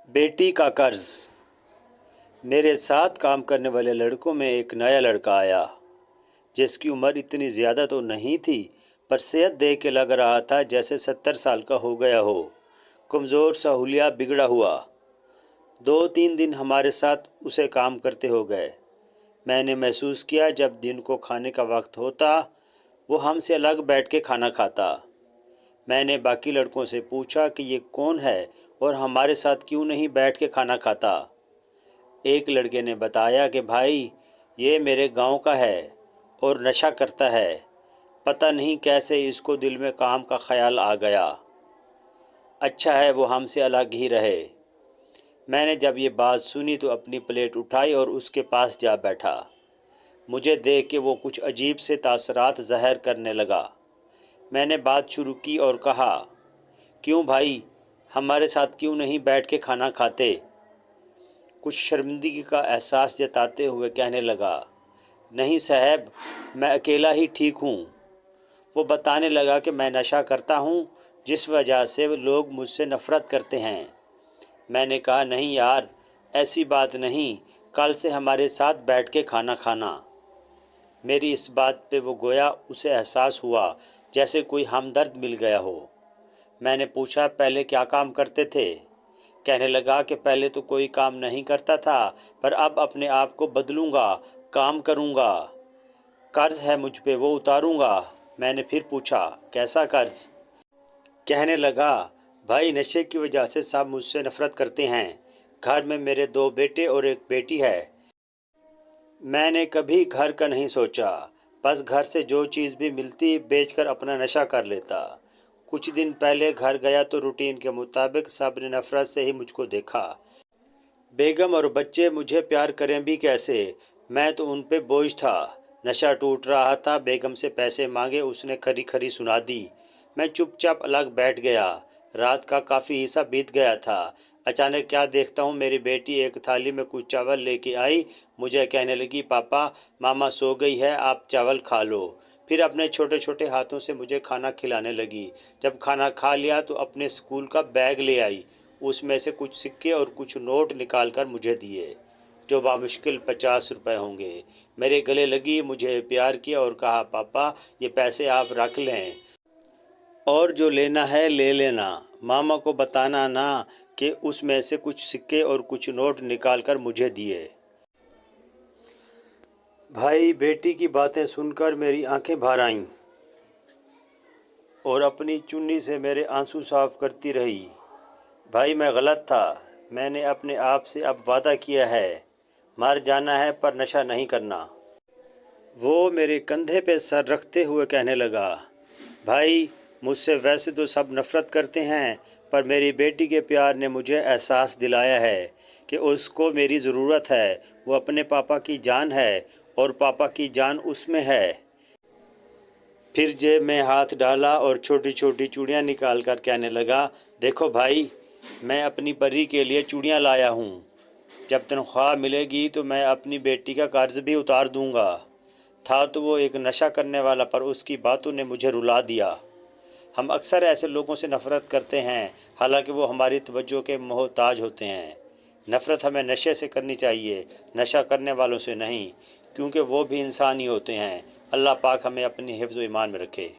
بیٹی کا قرض۔ میرے ساتھ کام کرنے والے لڑکوں میں ایک نیا لڑکا آیا جس کی عمر اتنی زیادہ تو نہیں تھی، پر صحت دیکھ کے لگ رہا تھا جیسے 70 سال کا ہو گیا ہو۔ کمزور سا حلیہ بگڑا ہوا۔ 2-3 دن ہمارے ساتھ اسے کام کرتے ہو گئے۔ میں نے محسوس کیا جب دن کو کھانے کا وقت ہوتا وہ ہم سے الگ بیٹھ کے کھانا کھاتا۔ میں نے باقی لڑکوں سے پوچھا کہ یہ کون ہے اور ہمارے ساتھ کیوں نہیں بیٹھ کے کھانا کھاتا۔ ایک لڑکے نے بتایا کہ بھائی یہ میرے گاؤں کا ہے اور نشہ کرتا ہے، پتہ نہیں کیسے اس کو دل میں کام کا خیال آ گیا۔ اچھا ہے وہ ہم سے الگ ہی رہے۔ میں نے جب یہ بات سنی تو اپنی پلیٹ اٹھائی اور اس کے پاس جا بیٹھا۔ مجھے دیکھ کے وہ کچھ عجیب سے تاثرات ظاہر کرنے لگا۔ میں نے بات شروع کی اور کہا، کیوں بھائی ہمارے ساتھ کیوں نہیں بیٹھ کے کھانا کھاتے؟ کچھ شرمندگی کا احساس جتاتے ہوئے کہنے لگا، نہیں صاحب میں اکیلا ہی ٹھیک ہوں۔ وہ بتانے لگا کہ میں نشہ کرتا ہوں جس وجہ سے لوگ مجھ سے نفرت کرتے ہیں۔ میں نے کہا نہیں یار ایسی بات نہیں، کل سے ہمارے ساتھ بیٹھ کے کھانا کھانا۔ میری اس بات پہ وہ گویا اسے احساس ہوا جیسے کوئی ہمدرد مل گیا ہو۔ میں نے پوچھا پہلے کیا کام کرتے تھے؟ کہنے لگا کہ پہلے تو کوئی کام نہیں کرتا تھا پر اب اپنے آپ کو بدلوں گا، کام کروں گا۔ قرض ہے مجھ پہ وہ اتاروں گا۔ میں نے پھر پوچھا کیسا قرض؟ کہنے لگا بھائی نشے کی وجہ سے سب مجھ سے نفرت کرتے ہیں، گھر میں میرے 2 بیٹے اور ایک بیٹی ہے۔ میں نے کبھی گھر کا نہیں سوچا، بس گھر سے جو چیز بھی ملتی بیچ کر اپنا نشہ کر لیتا۔ کچھ دن پہلے گھر گیا تو روٹین کے مطابق سب نے نفرت سے ہی مجھ کو دیکھا۔ بیگم اور بچے مجھے پیار کریں بھی کیسے، میں تو ان پہ بوجھ تھا۔ نشہ ٹوٹ رہا تھا، بیگم سے پیسے مانگے اس نے کھری کھری سنا دی۔ میں چپ چاپ الگ بیٹھ گیا۔ رات کا کافی حصہ بیت گیا تھا۔ اچانک کیا دیکھتا ہوں میری بیٹی ایک تھالی میں کچھ چاول لے کے آئی، مجھے کہنے لگی پاپا ماما سو گئی ہے آپ چاول کھا لو۔ پھر اپنے چھوٹے چھوٹے ہاتھوں سے مجھے کھانا کھلانے لگی۔ جب کھانا کھا لیا تو اپنے اسکول کا بیگ لے آئی، اس میں سے کچھ سکے اور کچھ نوٹ نکال کر مجھے دیے جو بامشکل 50 روپے ہوں گے۔ میرے گلے لگی، مجھے پیار کیا اور کہا پاپا یہ پیسے آپ رکھ لیں اور جو لینا ہے لے لینا، ماما کو بتانا نا کہ اس میں سے کچھ سکے اور کچھ نوٹ نکال کر مجھے دیے۔ بھائی بیٹی کی باتیں سن کر میری آنکھیں بھر آئیں اور اپنی چنی سے میرے آنسو صاف کرتی رہی۔ بھائی میں غلط تھا، میں نے اپنے آپ سے اب وعدہ کیا ہے، مر جانا ہے پر نشہ نہیں کرنا۔ وہ میرے کندھے پہ سر رکھتے ہوئے کہنے لگا، بھائی مجھ سے ویسے تو سب نفرت کرتے ہیں پر میری بیٹی کے پیار نے مجھے احساس دلایا ہے کہ اس کو میری ضرورت ہے، وہ اپنے پاپا کی جان ہے اور پاپا کی جان اس میں ہے۔ پھر جیب میں ہاتھ ڈالا اور چھوٹی چھوٹی چوڑیاں نکال کر کہنے لگا، دیکھو بھائی میں اپنی پری کے لیے چوڑیاں لایا ہوں، جب تنخواہ ملے گی تو میں اپنی بیٹی کا قرض بھی اتار دوں گا۔ تھا تو وہ ایک نشہ کرنے والا پر اس کی باتوں نے مجھے رلا دیا۔ ہم اکثر ایسے لوگوں سے نفرت کرتے ہیں حالانکہ وہ ہماری توجہ کے محتاج ہوتے ہیں۔ نفرت ہمیں نشے سے کرنی چاہیے، نشہ کرنے والوں سے نہیں، کیونکہ وہ بھی انسان ہی ہوتے ہیں۔ اللہ پاک ہمیں اپنی حفظ و ایمان میں رکھے۔